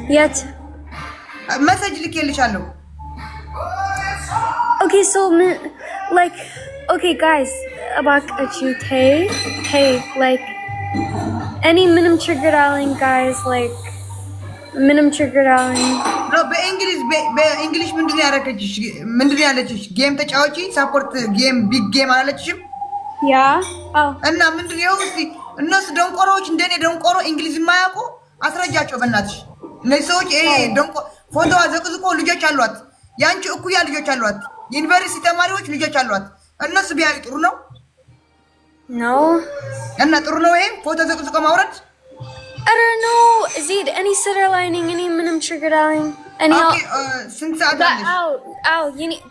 Yet. Message ልኬልሻለሁ. Okay, so like, okay, guys, about you, hey, like, any minimum trigger darling, guys, like, minimum trigger darling. No, በእንግሊሽ ምንድነው ያረከችሽ? ምንድነው ያለችሽ? ጌም ተጫዋቺ ሳፖርት ጌም ቢግ ጌም አላለችሽም? ያ አው እና ምንድነው እስቲ እነሱ ደንቆሮዎች እንደኔ ደንቆሮ እንግሊዝ የማያውቁ አስረጃቸው በእናትሽ። እነዚህ ሰዎች ደንቆ ፎቶ አዘቅዝቆ ልጆች አሏት። ያንቺ እኩያ ልጆች አሏት። ዩኒቨርሲቲ ተማሪዎች ልጆች አሏት። እነሱ ቢያዩ ጥሩ ነው ነው እና ጥሩ ነው ይሄ ፎቶ ዘቅዝቆ ማውረድ። I don't know. Zid, any sitter lining, any minimum trigger darling. Any since I you need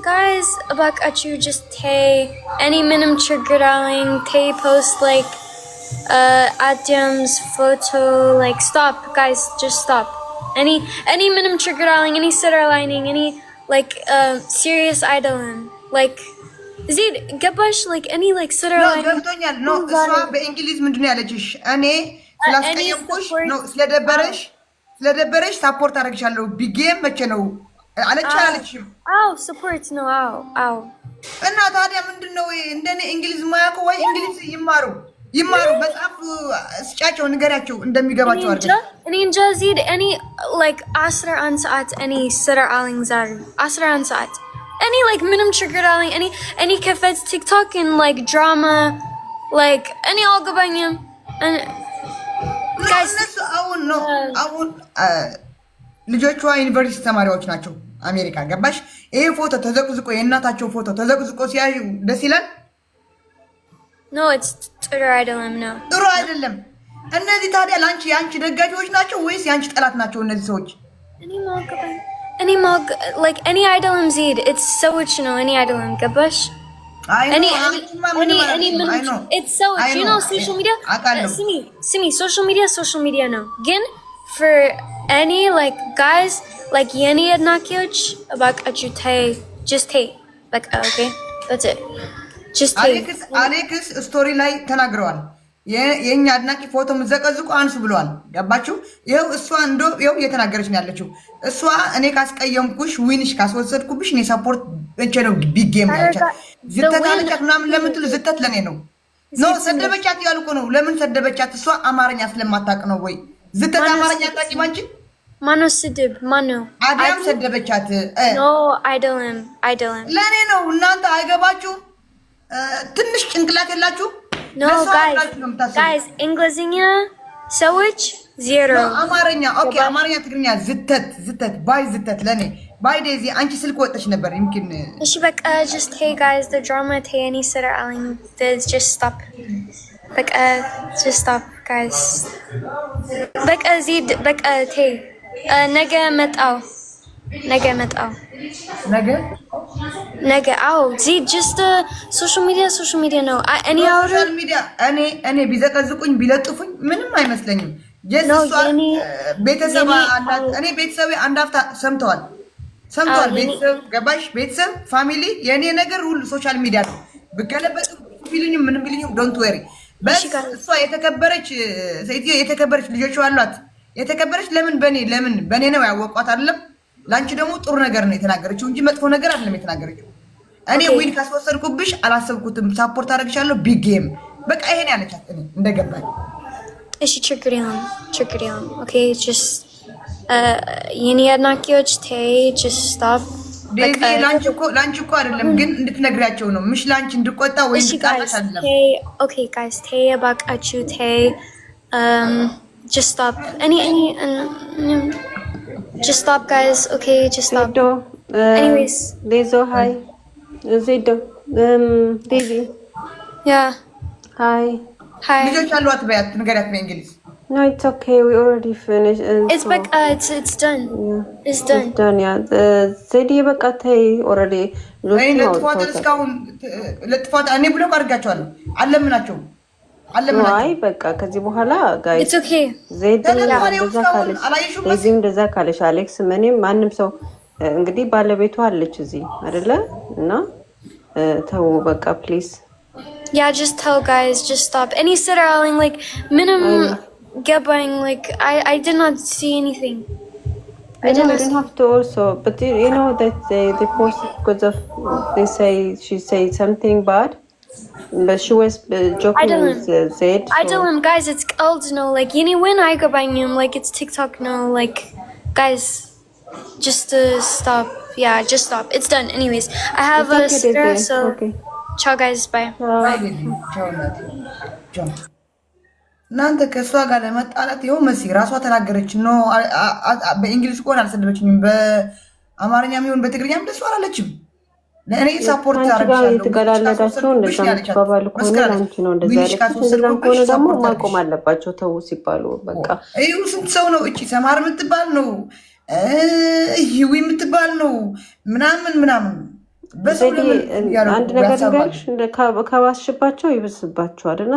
guys about you just tay any minimum trigger darling, tay post like Adam's photo, like stop guys, just stop. Any minimum trigger darling, any sitter lining, any like serious idling, like Zid, gabash like any like sitter lining. No, so በእንግሊዝ ምንድነው ያለችሽ? እኔ ስላስቀየምኩሽ ነው ስለደበረሽ ሳፖርት አደርግሻለሁ ቢጌም መቼ ነው አለችሽም? አው ሰፖርት ነው አው እና ታዲያ ምንድነው እንደኔ እንግሊዝ ማያውቁ ወይ እንግሊዝ ይማሩ መጽሐፍ ስጫቸው ንገሪያቸው እንደሚገባቸው አድርገው። እኔ እንጃ ዚድ any like 11 ሰዓት any ስራ አለኝ ዛሬ 11 ሰዓት any like minimum trigger አለኝ any ከፈት ቲክቶክ and like drama like any አልገባኝም guys አሁን ልጆቿ ዩኒቨርሲቲ ተማሪዎች ናቸው አሜሪካ ገባሽ? ይሄ ፎቶ ተዘቅዝቆ የእናታቸው ፎቶ ተዘቅዝቆ ሲያዩ ደስ ይላል? No, it's ጥሩ አይደለም ነው ጥሩ አይደለም። እነዚህ ታዲያ ያንቺ ደጋፊዎች ናቸው ወይስ ያንቺ ጠላት ናቸው እነዚህ ሰዎች? any like any አይደለም ዚድ it's so ነው any አይደለም ገባሽ? Any it's so you know social media social media no again for any like guys like Yeni Adnakiyoch about Achute just hey like okay that's it just hey Alex story ላይ ተናግረዋል የኛ አድናቂ ፎቶ መዘቀዝቁ አንሱ ብለዋል ገባችሁ ይሄው እሷ ይሄው እየተናገረች ነው ያለችው እሷ እኔ ካስቀየምኩሽ ዊንሽ ካስወሰድኩብሽ እኔ ሰፖርት እንቸለው ቢግ ጌም ያቻ ዝተታለቻት ምናምን ለምትሉ ዝተት ለኔ ነው ሰደበቻት ያልኩ ነው ለምን ሰደበቻት እሷ አማርኛ ስለማታውቅ ነው ወይ ዝተት አማርኛ ታውቂ ማንቺ ማነው ስድብ ማነው አዳም ሰደበቻት no አይደለም ለኔ ነው እናንተ አይገባችሁ ትንሽ ጭንቅላት የላችሁ no guys እንግሊዝኛ ሰዎች ዜሮ አማርኛ ኦኬ አማርኛ ትግርኛ ዝተት ባይ ዝተት ለኔ ባይ ዴዚ አንቺ ስልክ ወጥሽ ነበር ይምኪን እሺ በቃ just hey guys the drama any sitter aling just stop በቃ just stop guys በቃ ዚድ በቃ hey ነገ መጣው ነገ አው ዚድ just social media ነው እኔ social media እኔ ቢዘቀዝቁኝ ቢለጥፉኝ ምንም አይመስለኝም ቤተሰብ አላት እኔ ቤተሰብ አንዳፍታ ሰምተዋል ቤተሰብ ገባሽ ቤተሰብ ፋሚሊ የኔ ነገር ሁሉ ሶሻል ሚዲያ ነው በገለበጥ ፊልኝ ምንም ቢልኝ ዶንት ወሪ በስ እሷ የተከበረች ሴትዮ የተከበረች ልጆች አሏት የተከበረች ለምን በኔ ነው ያወቋት አይደለም ላንቺ ደግሞ ጥሩ ነገር ነው የተናገረችው እንጂ መጥፎ ነገር አይደለም የተናገረችው እኔ ዊን ካስወሰድኩብሽ አላሰብኩትም ሳፖርት አደረግሻለሁ ቢግ ጌም በቃ ይሄን ያለቻት እኔ እንደገባኝ እሺ ችግር የለም ኦኬ just የኔ አድናቂዎች ተይ just stop ዴዚ ላንቺ እኮ አይደለም ግን እንድትነግሪያቸው ነው ምሽ ላንቺ እንድቆጣ ወይ እንድታጣሽ አይደለም okay guys ተይ ባቃችሁ ተይ just stop just stop guys okay just stop anyways Dezo hi Zedo Daisy yeah hi ልጆች አሏት በያት ንገሪያት በእንግሊዝ No, it's okay. We already finished. It's back. It's done. Yeah. It's done. It's done. Yeah. The Zedi bakatay already. ለጥፋት እኔ ብሎ አድርጋቸዋለሁ አለምናቸው አይ በቃ ከዚህ በኋላ ጋይስ It's okay. ዜዲም እንደዛ ካለሽ አሌክስ ምንም ማንም ሰው እንግዲህ ባለቤቷ አለች እዚህ አይደለ እና ተው በቃ ፕሊዝ Yeah, just tell guys, just stop. Any sitter like minimum ገባኝ like I did not see anything. I didn't have to also, but you know that they posted because of they say she said something bad, but she was joking with Zed. I don't know, guys. It's old, no. Like, when I go by him, like it's TikTok, no. Like, guys, just stop. Yeah, just stop. It's done. Anyways, I have a cigarette, so ciao, guys. Bye. Ciao. እናንተ ከእሷ ጋር ለመጣላት ይኸው መሲ ራሷ ተናገረች። ነው በእንግሊዝ እኮ አልሰደበችኝም፣ በአማርኛም ይሁን በትግርኛም ደስ አላለችም። ለእኔ ሳፖርት አደረግሻለሁ። የተገላለዳቸው እንደዛ ባባሉ ከሆነ ላንቺ ነው እንደዛ ያለችው። እንደዛም ከሆነ ደግሞ ማቆም አለባቸው ተው ሲባሉ በቃ ይኸው ስንት ሰው ነው እቺ ሰማር የምትባል ነው ህዊ የምትባል ነው ምናምን አንድ ነገር ንገርሽ ከባስሽባቸው ይብስባቸዋል እና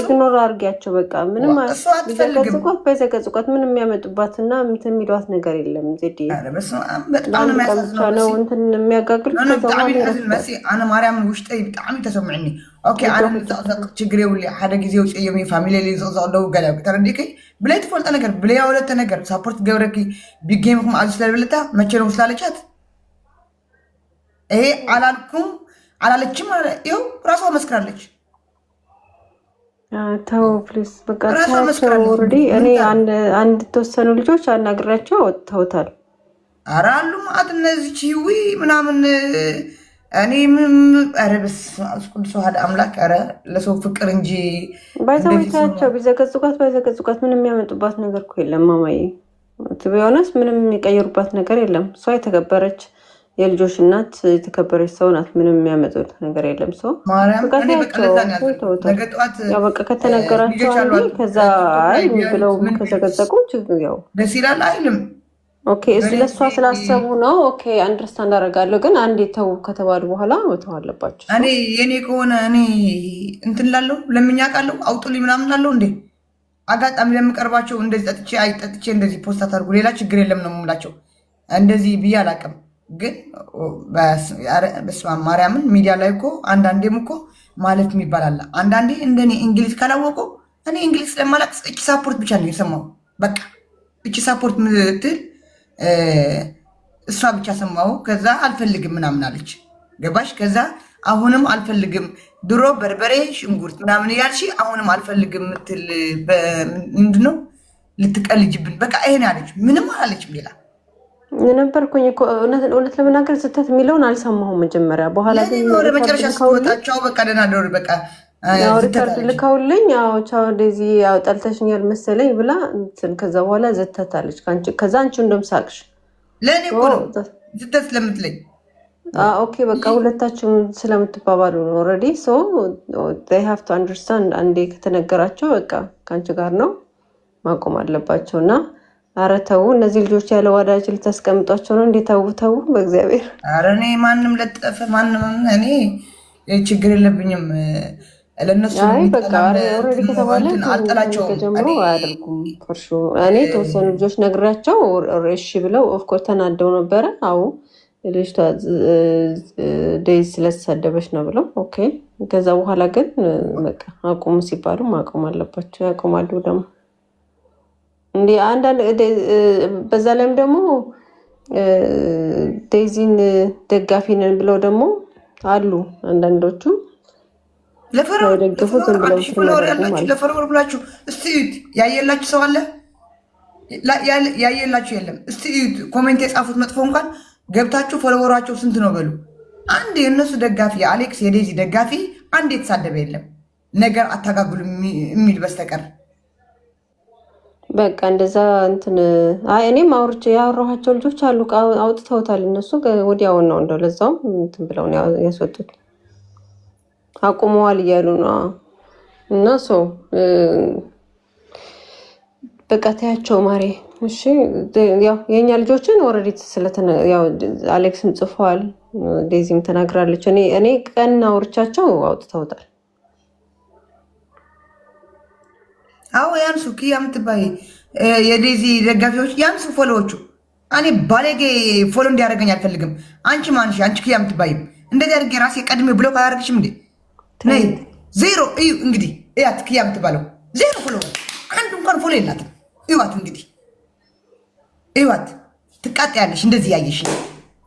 ኢግኖር አድርጊያቸው በቃ ምንም በዘቀዝቋት ምንም የሚያመጡባትና እንትን የሚሏት ነገር የለም ዜድ ብቻ ነው እንትን የሚያጋግሉት አነ ማርያምን ውሽጠ ብጣዕሚ ተሰምዕኒ ኦኬ አነ ምፅቕፅቕ ችግር የብሉ ሓደ ግዜ ውፅዮም ፋሚሊ ዝቕፅቕ ደው ገለ ተረዲከይ ብለይ ትፈልጠ ነገር ብለይ ያወለተ ነገር ሳፖርት ገብረኪ ቢጌምኩም ኣዝ ስለዝብለታ መቼ ነው ስላለቻት ይሄ አላለችም ይኸው ራሷ መስክራለች። ተው ፕሊዝ በቃ ተው ኦልሬዲ እኔ አንድ ተወሰኑ ልጆች አናግራቸው ወጥተውታል። ኧረ አሉ ማለት እነዚህ ቺዊ ምናምን እኔ ኧረ በስመ አብ ቅዱስ ዋህድ አምላክ ኧረ ለሰው ፍቅር እንጂ ባይዘውታቸው ቢዘገዝቋት ምንም የሚያመጡባት ነገር እኮ የለም ማማዬ ቢሆንስ ምንም የሚቀይሩባት ነገር የለም። እሷ የተከበረች የልጆች እናት የተከበረች ሰው ናት። ምንም የሚያመጡት ነገር የለም። ሰው በቃ ከተነገራቸው ከዛ አይ ብለው ከዘገዘቁ ያው ደስ ይላል አይልም። ኦኬ እሱ ለእሷ ስላሰቡ ነው። ኦኬ አንደርስታንድ አደርጋለሁ። ግን አንዴ ተው ከተባሉ በኋላ መተው አለባቸው። እኔ የኔ ከሆነ እኔ እንትን ላለው ለምኛ ቃለው አውጡልኝ ምናምን ላለው እንዴ አጋጣሚ ለምቀርባቸው እንደዚህ ጠጥቼ እንደዚህ ፖስት አታርጉ ሌላ ችግር የለም ነው የምላቸው። እንደዚህ ብዬ አላውቅም። ግን በስመ አብ ማርያምን ሚዲያ ላይ እኮ አንዳንዴም እኮ ማለት የሚባል አለ። አንዳንዴ እንደኔ እንግሊዝ ካላወቁ እኔ እንግሊዝ ስለማላቅ እቺ ሳፖርት ብቻ ነው የሰማው። በቃ እቺ ሳፖርት ምትል እሷ ብቻ ሰማው። ከዛ አልፈልግም ምናምን አለች። ገባሽ? ከዛ አሁንም አልፈልግም ድሮ በርበሬ ሽንኩርት ምናምን ያልሽ አሁንም አልፈልግም ምትል ምንድነው ልትቀልጅብን? በቃ ይሄን አለች። ምንም አላለችም ሌላ ነበርኩኝ እኮ እውነት ለመናገር ስህተት የሚለውን አልሰማሁም መጀመሪያ። በኋላ ግን ወደ መጨረሻ ስትወጣቸው በቃ ደህና ደውል በቃ ሪካርድ ልካውልኝ ያው ቻው እንደዚህ ያው ጠልተሽኛል መሰለኝ ብላ ከዛ በኋላ ዘተታለች። ከዛ አንቺ እንደም ሳቅሽ ለእኔ እኮ ነው ዝተት ስለምትለኝ ኦኬ በቃ ሁለታችሁም ስለምትባባሉ ነው ኦልሬዲ ሶ they have to understand አንዴ ከተነገራቸው በቃ ከአንቺ ጋር ነው ማቆም አለባቸው እና ኧረ ተው እነዚህ ልጆች ያለ ወዳጅ ልታስቀምጧቸው ነው እንዴ? ተው በእግዚአብሔር። ኧረ እኔ ማንም ለጠፈ ማንም እኔ ችግር የለብኝም ለነሱ በቃ ኦልሬዲ ከተባለ አልጠላቸውም ተጀምሮ አያደርጉም ፍርሹ። እኔ ተወሰኑ ልጆች ነግራቸው እሺ ብለው ኦፍኮርስ ተናደው ነበረ። አዎ ልጅቷ ዴይዝ ስለተሳደበች ነው ብለው ኦኬ። ከዛ በኋላ ግን በቃ አቁሙ ሲባሉ ማቆም አለባቸው። ያቆማሉ ደግሞ እንዴ አንዳንድ በዛ ላይም ደግሞ ዴይዚን ደጋፊ ነን ብለው ደግሞ አሉ አንዳንዶቹ ለፈርወር ብላችሁ እስቲ ያየላችሁ ሰው አለ ያየላችሁ የለም። እስቲ ኮሜንት የጻፉት መጥፎ እንኳን ገብታችሁ ፎሎወራቸው ስንት ነው በሉ። አንድ የእነሱ ደጋፊ የአሌክስ የዴዚ ደጋፊ አንድ የተሳደበ የለም ነገር አታጋግሉ የሚል በስተቀር በቃ እንደዛ እንትን እኔም አውርቼ ያወራኋቸው ልጆች አሉ አውጥተውታል። እነሱ ወዲያውን ነው እንደው ለዛውም እንትን ብለው ያስወጡት አቁመዋል እያሉ ነው። እና ሰው በቃ ተያቸው ማሬ እሺ። ያው የኛ ልጆችን ኦልሬዲ ያው አሌክስም ጽፏል ዴዚም ተናግራለች። እኔ ቀን አውርቻቸው አውጥተውታል። አዎ ያንሱ ኪያ የምትባይ የዴዚ ደጋፊዎች ያንሱ ፎሎዎቹ። እኔ ባለጌ ፎሎ እንዲያደርገኝ አልፈልግም። አንቺ ማንሽ አንቺ ኪያ የምትባይ እንደዚህ አድርጌ ራሴ ቀድሜ ብሎክ አያደርግሽም እንዴ? ነይ ዜሮ እዩ እንግዲህ እያት ኪያ የምትባለው ዜሮ ፎሎወር አንድ እንኳን ፎሎ የላትም። እዩዋት እንግዲህ እዩዋት። ትቃጠያለሽ እንደዚህ ያየሽ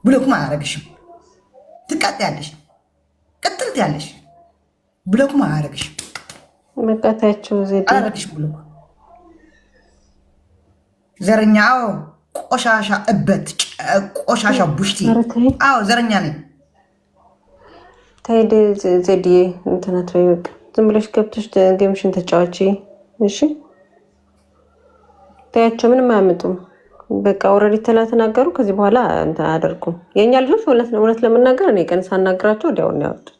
ብሎክም አያረግሽም። ትቃጠያለሽ ቅጥልት ያለሽ ብሎክም አያረግሽም። መቃታቸው ዜድ አያረግሽም ብሎክ ዘረኛው ቆሻሻ እበት ቆሻሻ ቡሽቲ። አዎ ዘረኛ ነኝ። ታይደ ዜድዬ እንትናት ወይ በቃ ዝም ብለሽ ገብተሽ ጌምሽን ተጫዋቺ እሺ። ታያቸው ምንም አያመጡም። በቃ ኦልሬዲ ተናገሩ። ከዚህ በኋላ እንትን አያደርጉም። የእኛ ልጆች እውነት ለመናገር እኔ ቀን ሳናግራቸው ወዲያው ነው ያወጡት።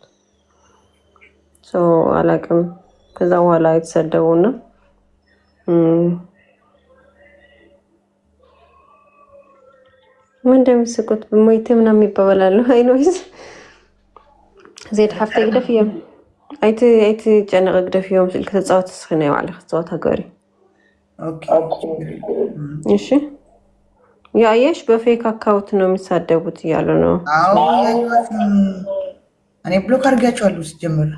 አላቅም። ከዛ በኋላ የተሰደቡና ምን እንደሚስቁት ሞይቴ ምናምን ይባባላሉ። አይኖይዝ ዜድ ሓፍተ ግደፍ እዮም አይቲ ጨነቀ ግደፍ እዮም ስልክ ተፃወት ስክነ ይባዕለ ተፃወት ሃገሪ እሺ። ያየሽ በፌክ አካውንት ነው የሚሳደቡት እያሉ ነው። እኔ ብሎክ አድርጋቸዋለሁ ሲጀምር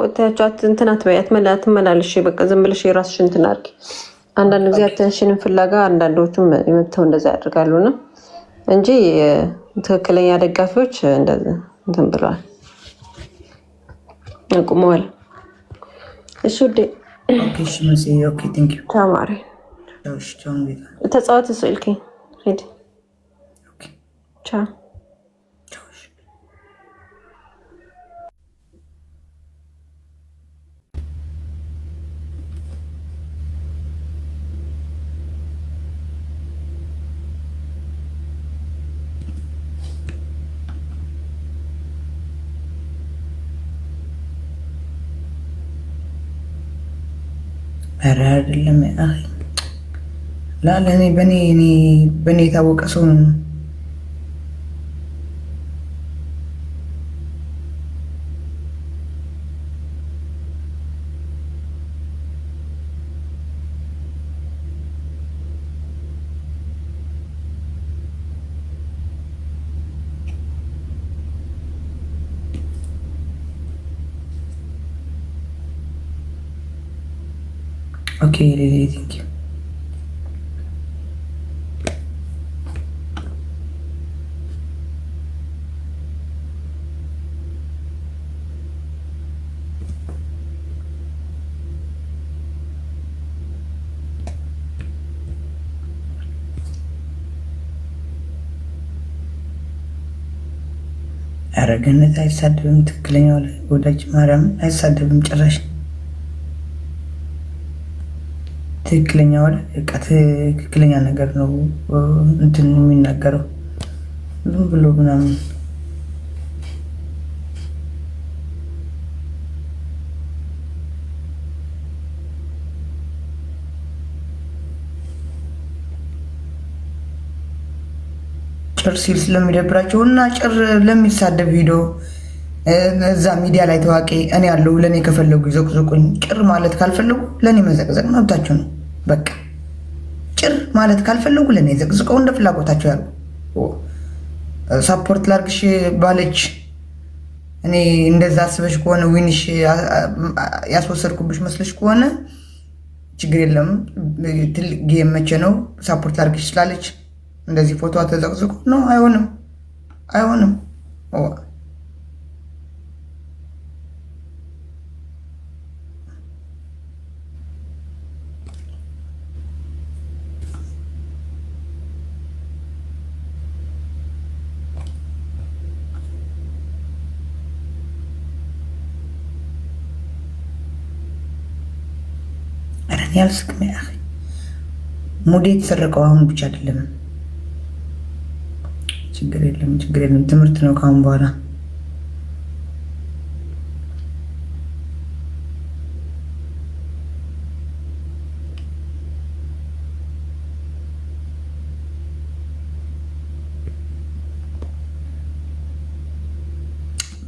እታያቸዋት እንትን አትበይ፣ አትመላልሽ። በቃ ዝም ብለሽ የራስሽ እንትን አድርጊ። አንዳንድ ጊዜ አቴንሽንን ፍላጋ አንዳንዶቹም የመተው እንደዛ ያደርጋሉና እንጂ ትክክለኛ ደጋፊዎች እንደዚህ እንትን ብለዋል፣ አቁመዋል። እሺ ውዴ ተማሪ ተጫወት ስልኪ ሂድ ቻው። ኧረ አይደለም አይ ለኔ በኔ የታወቀ ሰው ነው። Okay, Lily, thank you. አረገነት አይሳደብም። ትክክለኛው ላይ ወዳጅ ማርያም አይሳደብም ጭራሽ። ትክክለኛ ነገር ነው እንትን የሚናገረው ዝም ብሎ ምናምን ጭር ሲል ስለሚደብራቸው እና ጭር ለሚሳደብ ሂዶ እዛ ሚዲያ ላይ ታዋቂ እኔ ያለው ለኔ ከፈለጉ ይዘቅዝቁኝ። ጭር ማለት ካልፈለጉ ለኔ መዘቅዘቅ መብታቸው ነው። በቃ ጭር ማለት ካልፈለጉ ለኔ ዘቅዝቀው እንደ ፍላጎታቸው ያሉ ሳፖርት ላርግሽ ባለች እኔ እንደዛ አስበሽ ከሆነ ዊንሽ ያስወሰድኩብሽ መስለሽ ከሆነ ችግር የለም። ትልቅ ጌም መቼ ነው ሳፖርት ላርግሽ ስላለች እንደዚህ ፎቶዋ ተዘቅዝቁ ነው። አይሆንም። ያልስክም ያ ሙዴ የተሰረቀው አሁን ብቻ አይደለም። ችግር የለም። ትምህርት ነው ካሁን በኋላ።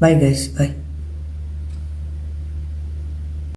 ባይ ጋይስ ባይ